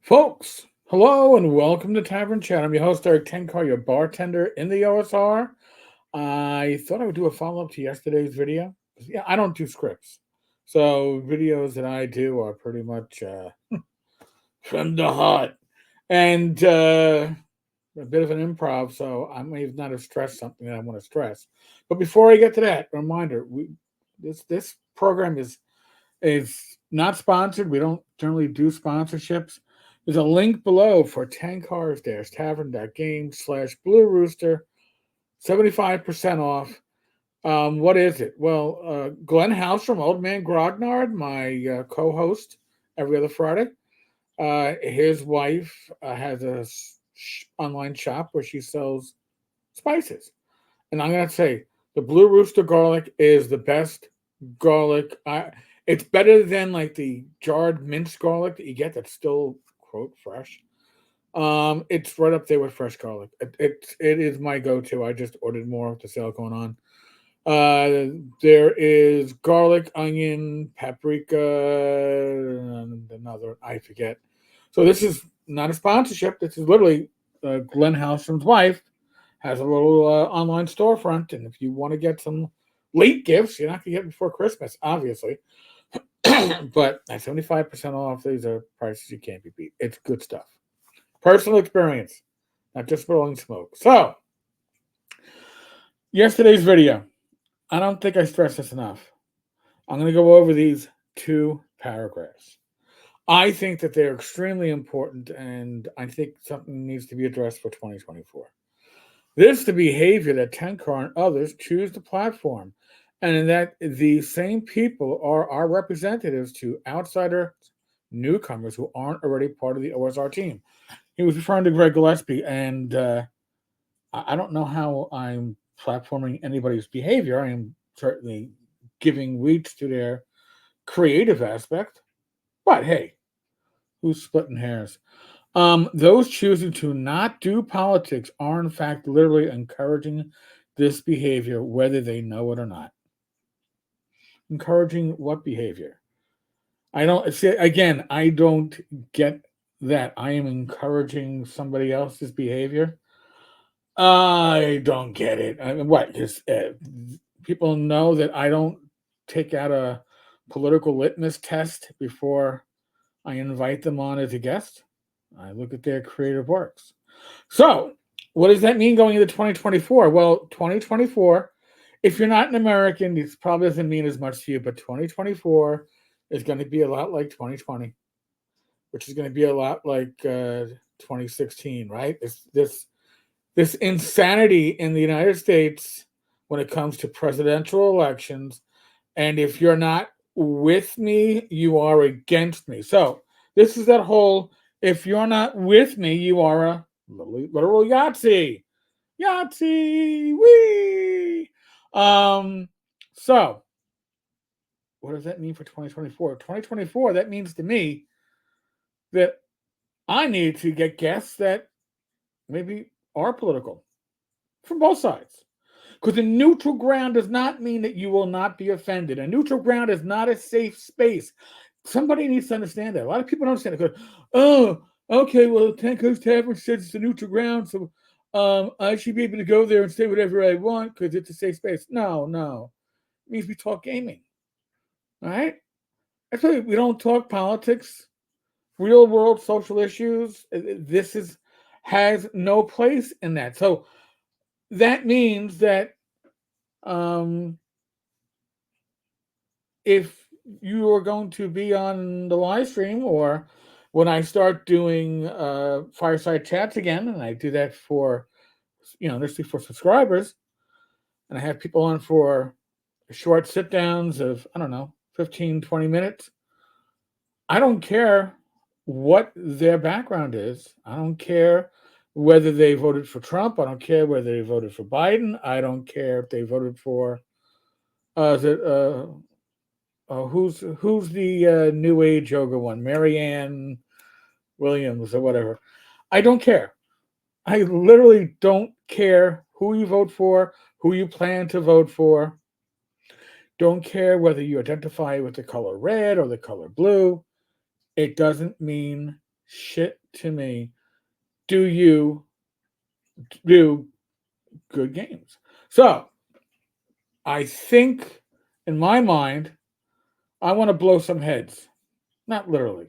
Folks, hello and welcome to Tavern Chat. I'm your host, Eric Tenkar, your bartender in the OSR. I thought I would do a follow up to yesterday's video. Yeah, I don't do scripts. So, videos that I do are pretty much from the heart and a bit of an improv. So, I may not have stressed something that I want to stress. But before I get to that, reminder this program is not sponsored. We don't generally do sponsorships. There's a link below for Tankars-Tavern.game/Blue Rooster, 75% off. What is it? Well, Glenn House from Old Man Grognard, my co-host every other Friday. His wife has a online shop where she sells spices. And I'm going to say the Blue Rooster garlic is the best garlic. It's better than like the jarred minced garlic that you get that's still quote fresh. It's right up there with fresh garlic. It is my go-to. I just ordered more with the sale going on. There is garlic, onion, paprika, and another I forget. So this is not a sponsorship. This is literally Glenn Houseman's wife has a little online storefront, and if you want to get some late gifts, you're not going to get it before Christmas, obviously. But at 75% off, these are prices you can't be beat. It's good stuff. Personal experience, not just blowing smoke. So, yesterday's video, I don't think I stressed this enough. I'm going to go over these two paragraphs. I think that they're extremely important, and I think something needs to be addressed for 2024. This is the behavior that Tenkar and others choose to platform, and that the same people are our representatives to outsider newcomers who aren't already part of the OSR team. He was referring to Greg Gillespie, and I don't know how I'm platforming anybody's behavior. I am certainly giving reach to their creative aspect, but hey, who's splitting hairs? Those choosing to not do politics are, in fact, literally encouraging this behavior, whether they know it or not. Encouraging what behavior? I don't see again. I don't get that. I am encouraging somebody else's behavior. I don't get it. I mean, what? Because people know that I don't take out a political litmus test before I invite them on as a guest. I look at their creative works. So, what does that mean going into 2024? Well, 2024, if you're not an American, this probably doesn't mean as much to you, but 2024 is going to be a lot like 2020, which is going to be a lot like 2016, right? This insanity in the United States when it comes to presidential elections. And if you're not with me, you are against me. So this is that whole if you're not with me, you are a literal Yahtzee. Yahtzee, wee. So what does that mean for 2024? 2024, that means to me that I need to get guests that maybe are political from both sides. Because a neutral ground does not mean that you will not be offended. A neutral ground is not a safe space. Somebody needs to understand that. A lot of people don't understand it. Because, oh, okay, well, Tenko's Tavern says it's a neutral ground, so I should be able to go there and say whatever I want because it's a safe space. No. It means we talk gaming. All right? That's why we don't talk politics, real world social issues. Has no place in that. So that means that if you are going to be on the live stream or when I start doing fireside chats again, and I do that for, initially for subscribers, and I have people on for short sit downs of, I don't know, 15, 20 minutes. I don't care what their background is. I don't care whether they voted for Trump. I don't care whether they voted for Biden. I don't care if they voted for who's the New Age yoga one, Marianne Williams or whatever. I don't care. I literally don't care who you vote for, who you plan to vote for. Don't care whether you identify with the color red or the color blue. It doesn't mean shit to me. Do you do good games? So I think, in my mind, I want to blow some heads. Not literally.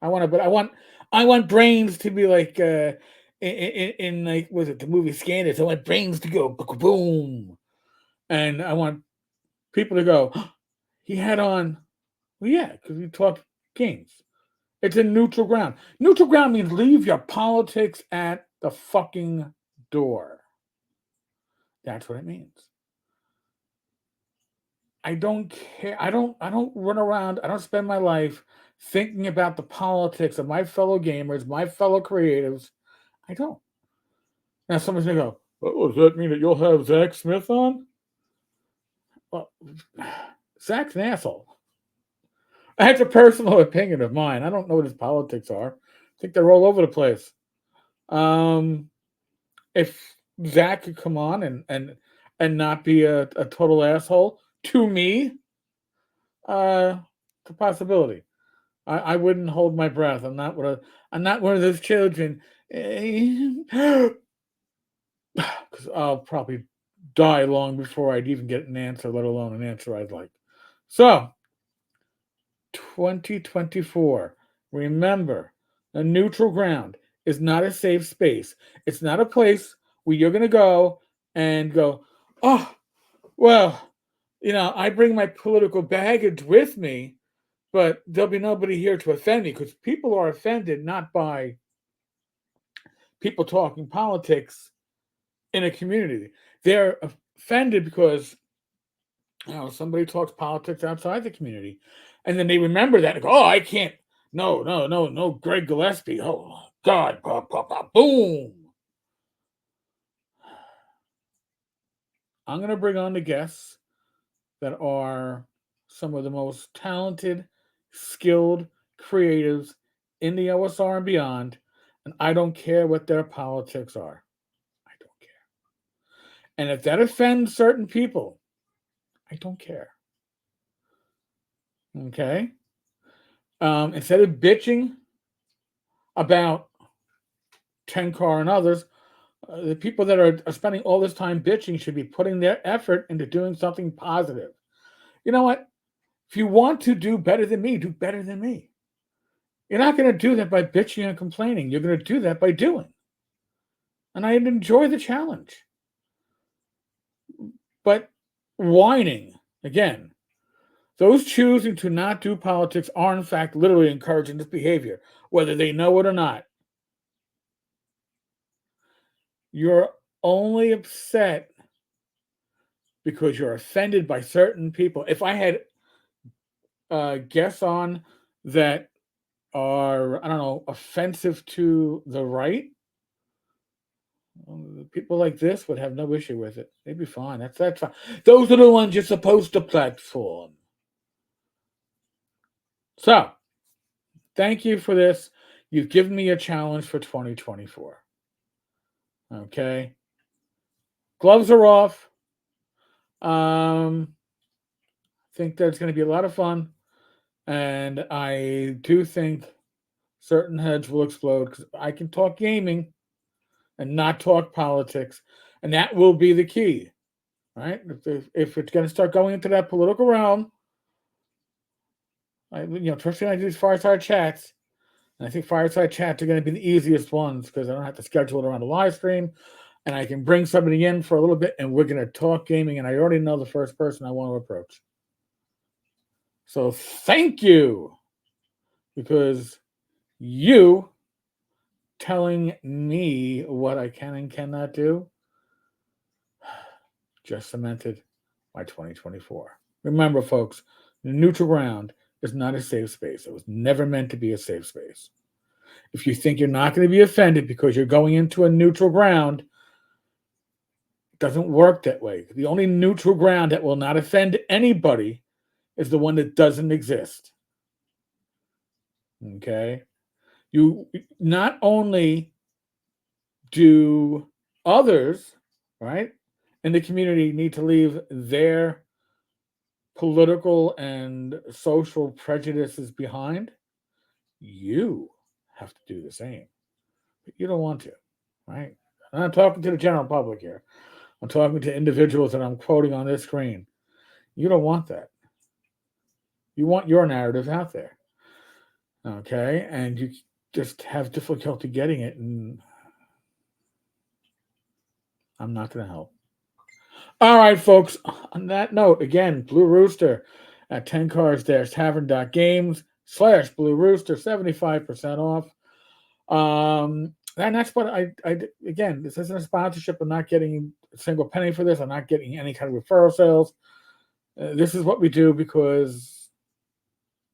I want brains to be like in like was it the movie Scandals? I want brains to go boom, and I want people to go. He had on. Well, yeah, because we talked games. It's a neutral ground. Neutral ground means leave your politics at the fucking door. That's what it means. I don't care. I don't run around. I don't spend my life thinking about the politics of my fellow gamers, my fellow creatives. I don't. Now somebody's gonna go, oh, does that mean that you'll have Zach Smith on? Well, Zach's an asshole. That's a personal opinion of mine. I don't know what his politics are. I think they're all over the place. Um, if Zach could come on and not be a total asshole to me, it's a possibility. I wouldn't hold my breath. I'm not one of those children. Because I'll probably die long before I'd even get an answer, let alone an answer I'd like. So, 2024. Remember, a neutral ground is not a safe space. It's not a place where you're going to go and go, oh, well, I bring my political baggage with me, but there'll be nobody here to offend me because people are offended not by people talking politics in a community. They're offended because somebody talks politics outside the community, and then they remember that and go, "Oh, I can't. No, no, no, no, Greg Gillespie. Oh God, boom." I'm gonna bring on the guests that are some of the most talented, skilled creatives in the OSR and beyond, and I don't care what their politics are. I don't care. And if that offends certain people, I don't care. Okay? Instead of bitching about Tenkar and others, the people that are spending all this time bitching should be putting their effort into doing something positive. You know what? If you want to do better than me, do better than me. You're not going to do that by bitching and complaining. You're going to do that by doing. And I enjoy the challenge. But whining, again, those choosing to not do politics are, in fact, literally encouraging this behavior, whether they know it or not. You're only upset because you're offended by certain people. If I had guests on that are, I don't know, offensive to the right, people like this would have no issue with it. They'd be fine. That's fine. Those are the ones you're supposed to platform. So, thank you for this. You've given me a challenge for 2024. Okay. Gloves are off. Think that's going to be a lot of fun. And I do think certain heads will explode because I can talk gaming and not talk politics. And that will be the key, right? If it's going to start going into that political realm, especially when I do these fireside chats, and I think fireside chats are going to be the easiest ones because I don't have to schedule it around a live stream, and I can bring somebody in for a little bit, and we're going to talk gaming, and I already know the first person I want to approach. So thank you, because you telling me what I can and cannot do just cemented my 2024. Remember, folks, the neutral ground is not a safe space. It was never meant to be a safe space. If you think you're not going to be offended because you're going into a neutral ground, it doesn't work that way. The only neutral ground that will not offend anybody is the one that doesn't exist. Okay? You not only do others, right, in the community need to leave their political and social prejudices behind, you have to do the same. But you don't want to, right? I'm not talking to the general public here. I'm talking to individuals that I'm quoting on this screen. You don't want that. You want your narrative out there, okay? And you just have difficulty getting it, and I'm not going to help. All right, folks. On that note, again, Blue Rooster at tenkars-tavern.games/Blue Rooster, 75% off. And that's what I again, this isn't a sponsorship. I'm not getting a single penny for this. I'm not getting any kind of referral sales. This is what we do because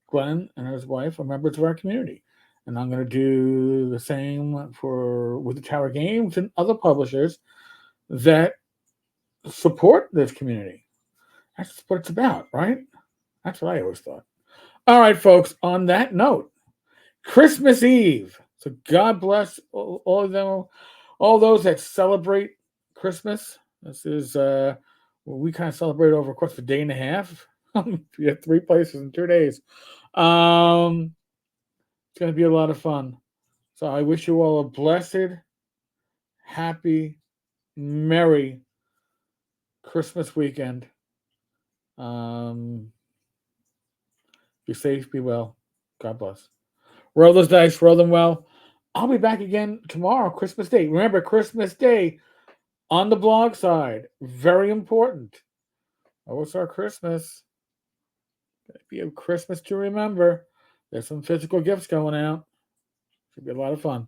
Glenn and his wife are members of our community. And I'm going to do the same with the Tower Games and other publishers that support this community. That's what it's about, right? That's what I always thought. All right, folks, on that note, Christmas Eve. So God bless all of them, all those that celebrate Christmas. This is we kind of celebrate over, of course, a day and a half. We have 3 places in 2 days. It's going to be a lot of fun. So I wish you all a blessed, happy, merry Christmas weekend. Be safe, be well. God bless. Roll those dice, roll them well. I'll be back again tomorrow, Christmas Day. Remember, Christmas Day on the blog side. Very important. Oh, it's our Christmas. It'll be a Christmas to remember. There's some physical gifts going out. Should be a lot of fun.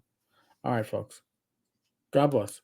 All right, folks. God bless.